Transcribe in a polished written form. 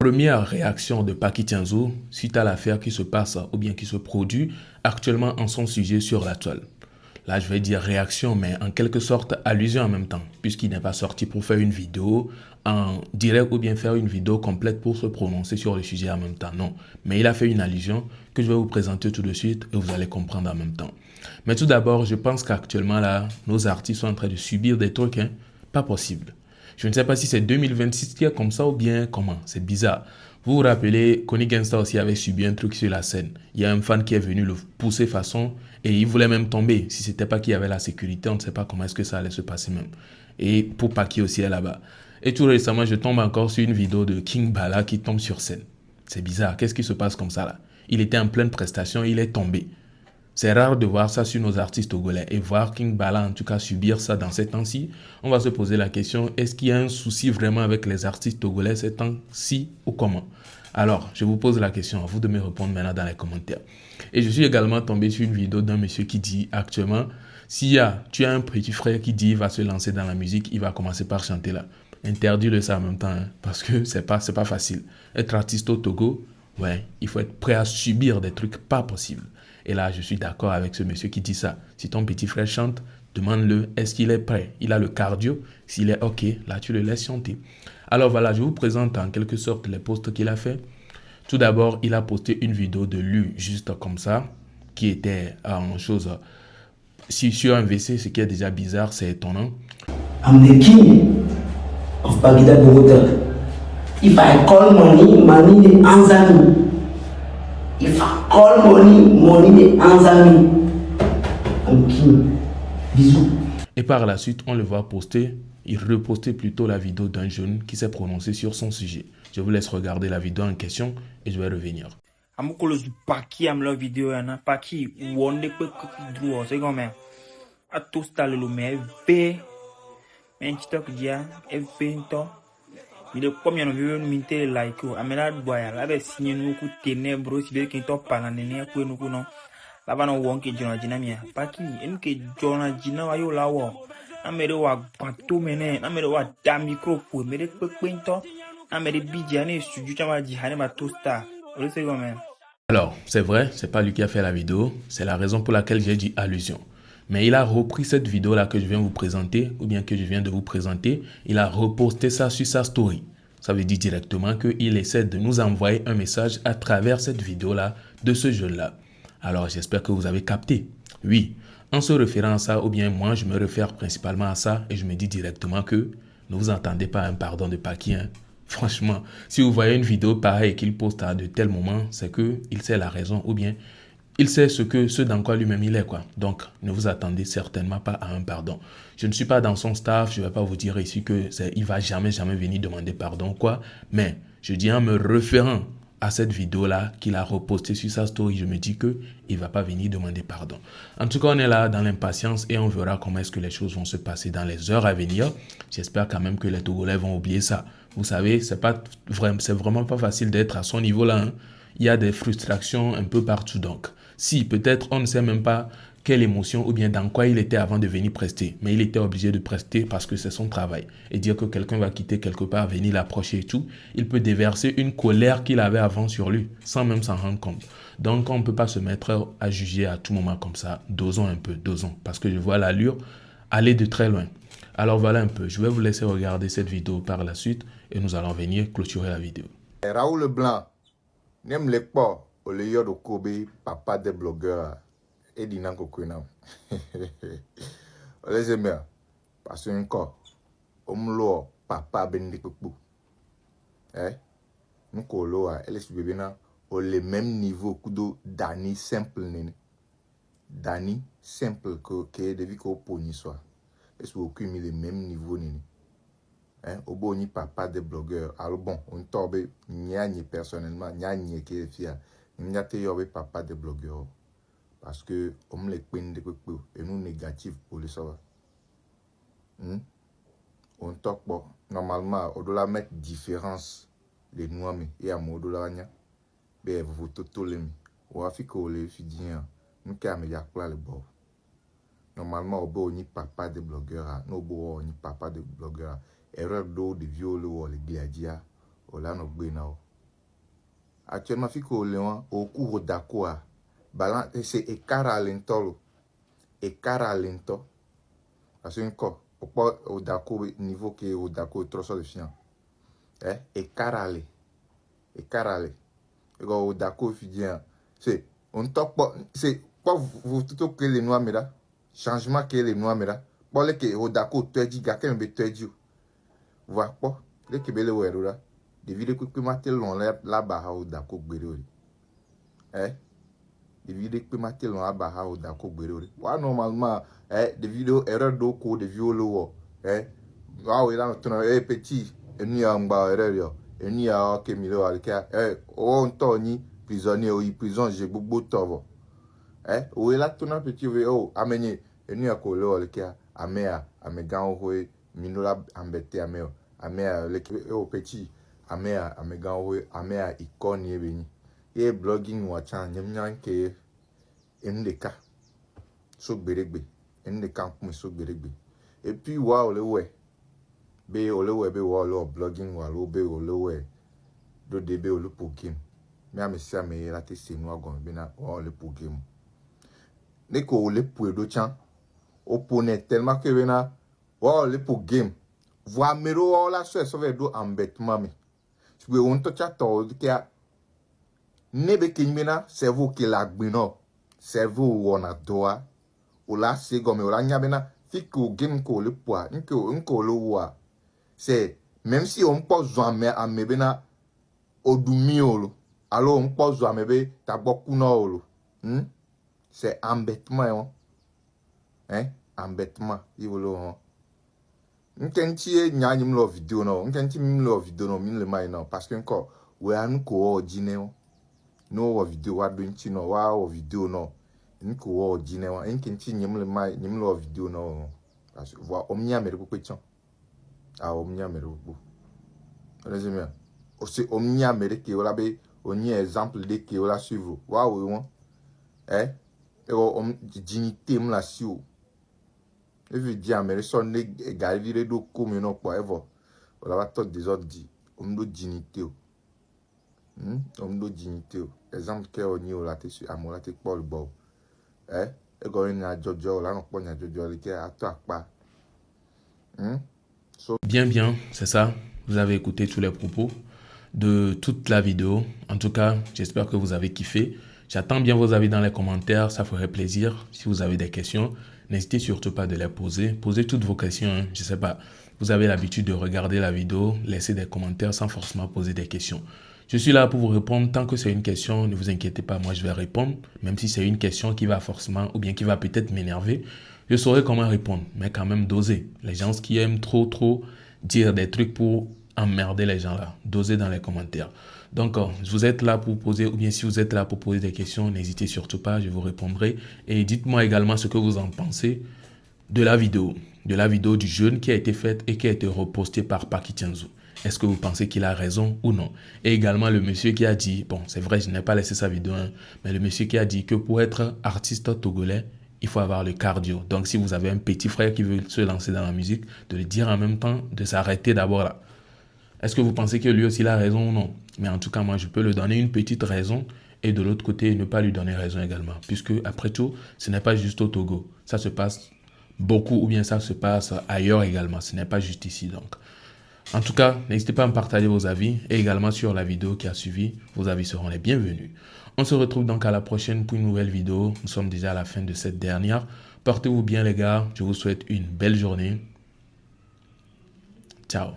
Première réaction de Paki Tianzo suite à l'affaire qui se passe ou bien qui se produit actuellement en son sujet sur la toile. Là, je vais dire réaction, mais en quelque sorte allusion en même temps, puisqu'il n'est pas sorti pour faire une vidéo en direct ou bien faire une vidéo complète pour se prononcer sur le sujet en même temps. Non, mais il a fait une allusion que je vais vous présenter tout de suite et vous allez comprendre en même temps. Mais tout d'abord, je pense qu'actuellement, là, nos artistes sont en train de subir des trucs, pas possible. Je ne sais pas si c'est 2026 qui est comme ça ou bien comment. C'est bizarre. Vous vous rappelez, Connie Gangsta aussi avait subi un truc sur la scène. Il y a un fan qui est venu le pousser façon et il voulait même tomber. Si c'était pas qu'il y avait la sécurité, on ne sait pas comment est-ce que ça allait se passer même. Et pour Paki aussi est là-bas. Et tout récemment, je tombe encore sur une vidéo de King Bala qui tombe sur scène. C'est bizarre. Qu'est-ce qui se passe comme ça là? Il était en pleine prestation, il est tombé. C'est rare de voir ça sur nos artistes togolais et voir King Bala en tout cas subir ça dans ces temps-ci. On va se poser la question, est-ce qu'il y a un souci vraiment avec les artistes togolais ces temps-ci ou comment? Alors, je vous pose la question, à vous de me répondre maintenant dans les commentaires. Et je suis également tombé sur une vidéo d'un monsieur qui dit actuellement, tu as un petit frère qui dit il va se lancer dans la musique, il va commencer par chanter là. Interdis-le ça en même temps, parce que c'est pas facile. Être artiste au Togo, ouais, il faut être prêt à subir des trucs pas possibles. Et là, je suis d'accord avec ce monsieur qui dit ça. Si ton petit frère chante, demande-le, est-ce qu'il est prêt? Il a le cardio? S'il est OK, là, tu le laisses chanter. Alors voilà, je vous présente en quelque sorte les posts qu'il a fait. Tout d'abord, il a posté une vidéo de lui, juste comme ça, qui était en chose... Si sur un WC, ce qui est déjà bizarre, c'est étonnant. I'm the king of Bagida Bogota. If I call money, money they answer me. If I call money, money they answer me. I'm king. Bisous. Et par la suite, on le voit poster, il repostait plutôt la vidéo d'un jeune qui s'est prononcé sur son sujet. Je vous laisse regarder la vidéo en question et je vais revenir. Amukolo su Paki am la vidéo yana Paki wonde pe draw c'est comme a tout style le mais men TikTok dia evento il est combien de vues minter like amela boya la be signé nous ku ténèbres si be ki to panane ne ku no ku no la va no wonke jona jina mia Paki en ke jona jina wa yo la wo amere wa pato mene amere wa da micro pour mere pe pento amere bidja ne studio chama di hane ba tout star le c'est comme Alors, c'est vrai, c'est pas lui qui a fait la vidéo, c'est la raison pour laquelle j'ai dit allusion. Mais il a repris cette vidéo-là que je viens vous présenter, ou bien que je viens de vous présenter, il a reposté ça sur sa story. Ça veut dire directement qu'il essaie de nous envoyer un message à travers cette vidéo-là de ce jeune-là. Alors, j'espère que vous avez capté. Oui, en se référant à ça, ou bien moi, je me réfère principalement à ça et je me dis directement que ne vous entendez pas un pardon de Paki, Franchement, si vous voyez une vidéo pareille qu'il poste à de tels moments, c'est qu'il sait la raison ou bien il sait ce dans quoi lui-même il est, quoi. Donc, ne vous attendez certainement pas à un pardon. Je ne suis pas dans son staff, je ne vais pas vous dire ici il va jamais venir demander pardon, quoi. Mais, je dis en me référant à cette vidéo-là qu'il a repostée sur sa story, je me dis qu'il ne va pas venir demander pardon. En tout cas, on est là dans l'impatience et on verra comment est-ce que les choses vont se passer dans les heures à venir. J'espère quand même que les Togolais vont oublier ça. Vous savez, c'est vraiment pas facile d'être à son niveau-là. Il y a des frustrations un peu partout. Donc, si peut-être on ne sait même pas quelle émotion ou bien dans quoi il était avant de venir prester. Mais il était obligé de prester parce que c'est son travail. Et dire que quelqu'un va quitter quelque part, venir l'approcher et tout, il peut déverser une colère qu'il avait avant sur lui, sans même s'en rendre compte. Donc, on ne peut pas se mettre à juger à tout moment comme ça. Dosons un peu, dosons. Parce que je vois l'allure aller de très loin. Alors voilà un peu, je vais vous laisser regarder cette vidéo par la suite et nous allons venir clôturer la vidéo. Raoul Leblanc, n'aime les pas, au lieu de Kobe, papa des blogueurs, et d'Inan Kokwena. Les amis, parce que encore, omlo, papa bendi Koku. Nous colo, elle est subina au le même niveau que Dani simple, nene. Dani simple que de vie qu'on poni soit. Est-ce que vous avez le même niveau, nene? Au bon ni papa des blogueurs. Alors bon, on tombe ni personnellement, ni qui est fier. N'y a pas papa des blogueurs. Parce que on me les peine de peu et nous négatifs pour le savoir. On talk bon. Normalement, on doit mettre différence les noirs et à mon dollar. Ben vous tout les. Ou afika ou les filles. Nous qui a pas le bon. Normalement, on doit ni papa des blogueurs. Nous on ni papa des blogueurs. Erreur d'eau de viol ou les gladia ou là nous benao Actuellement, Fico Léon, au cours d'accord, balance, c'est écart à l'intolo. Écart à l'intolo. Parce que encore, au d'accord, niveau qui est au d'accord, trop sur le chien. Écart à l'é. Écart à l'é. Et au d'accord, c'est, on top, c'est, quoi, vous tout que les noirs, mais là, changement que les noirs, mais là, pour les que au d'accord, tu as dit, gars, qu'un bé, tu as dit, voilà, pas, les que belé, ouais, là. Des vidéos que maté long là-bas au d'accord gbérori. Des vidéos que maté long là-bas au d'accord gbérori. Ouais, normalement, des vidéos erreur d'oko, des vidéos ah oui, là, petit, et ni en bas, erreur, et ni à Kemilo, on tourne, prisonnier, ou prison, j'ai beaucoup de temps. Oui, là, tout un petit, amené, et ni à Kolo, le cas, amea, amegan, oui, minola, embêté, amea, le petit. Amea amegawe amea ikoni ebeni e blogging wacha nyamnyan ke endeka so gberegbe endeka mpum so gberegbe et puis wa olewe be wa lo blogging wa lo be olewe do de be ole pour game me amesi ame la te se no agon be na wa ole pour game ne ko ole pour do chan opponent tellement que be na wa ole pour game voa mero la so ve do embêtement me we want to chat all the nebe kinmina servo ke la gbino servo wona doa o la se gome o la nyabena fiku game ko le poa nko lo wa c'est même si on pose jamais amebena odumiolo alors on pose amebe taboku no c'est embêtement embêtement yolo Nkenti nyanyim lo video no nkenti mim lo video no min le mai no parce que encore we anu ko ojine no wa video wa do nchi no wa video no nko wo ojine wa nkenti nyim le mai nyim lo video no parce que wa omnya mere ko kwechon omnya mere ko resume o se omnya mere ke wala be oni exemple de ke wala suivre wa we won dignité m la si o e veut dire mais son gars do comme non pas ever on va tout des autres dit on do dignité exemple que on y la te sur amour la te Paul bo e go na jojo la no ponya jojo le ke ato apa Bien, c'est ça. Vous avez écouté tous les propos de toute la vidéo. En tout cas, j'espère que vous avez kiffé. J'attends bien vos avis dans les commentaires, ça ferait plaisir. Si vous avez des questions, n'hésitez surtout pas de les poser. Posez toutes vos questions, je sais pas. Vous avez l'habitude de regarder la vidéo, laisser des commentaires sans forcément poser des questions. Je suis là pour vous répondre. Tant que c'est une question, ne vous inquiétez pas, moi je vais répondre. Même si c'est une question qui va forcément, ou bien qui va peut-être m'énerver, je saurai comment répondre. Mais quand même doser. Les gens qui aiment trop dire des trucs pour emmerder les gens là, dosez dans les commentaires. Donc, vous êtes là pour poser, ou bien si vous êtes là pour poser des questions, n'hésitez surtout pas, je vous répondrai. Et dites-moi également ce que vous en pensez de la vidéo du jeune qui a été faite et qui a été repostée par Paki Tianzou. Est-ce que vous pensez qu'il a raison ou non? Et également le monsieur qui a dit, bon c'est vrai je n'ai pas laissé sa vidéo, mais le monsieur qui a dit que pour être artiste togolais, il faut avoir le cardio. Donc si vous avez un petit frère qui veut se lancer dans la musique, de le dire en même temps, de s'arrêter d'abord là. Est-ce que vous pensez que lui aussi il a raison ou non? Mais en tout cas, moi, je peux lui donner une petite raison et de l'autre côté, ne pas lui donner raison également. Puisque, après tout, ce n'est pas juste au Togo. Ça se passe beaucoup ou bien ça se passe ailleurs également. Ce n'est pas juste ici, donc. En tout cas, n'hésitez pas à me partager vos avis et également sur la vidéo qui a suivi. Vos avis seront les bienvenus. On se retrouve donc à la prochaine pour une nouvelle vidéo. Nous sommes déjà à la fin de cette dernière. Portez-vous bien, les gars. Je vous souhaite une belle journée. Ciao.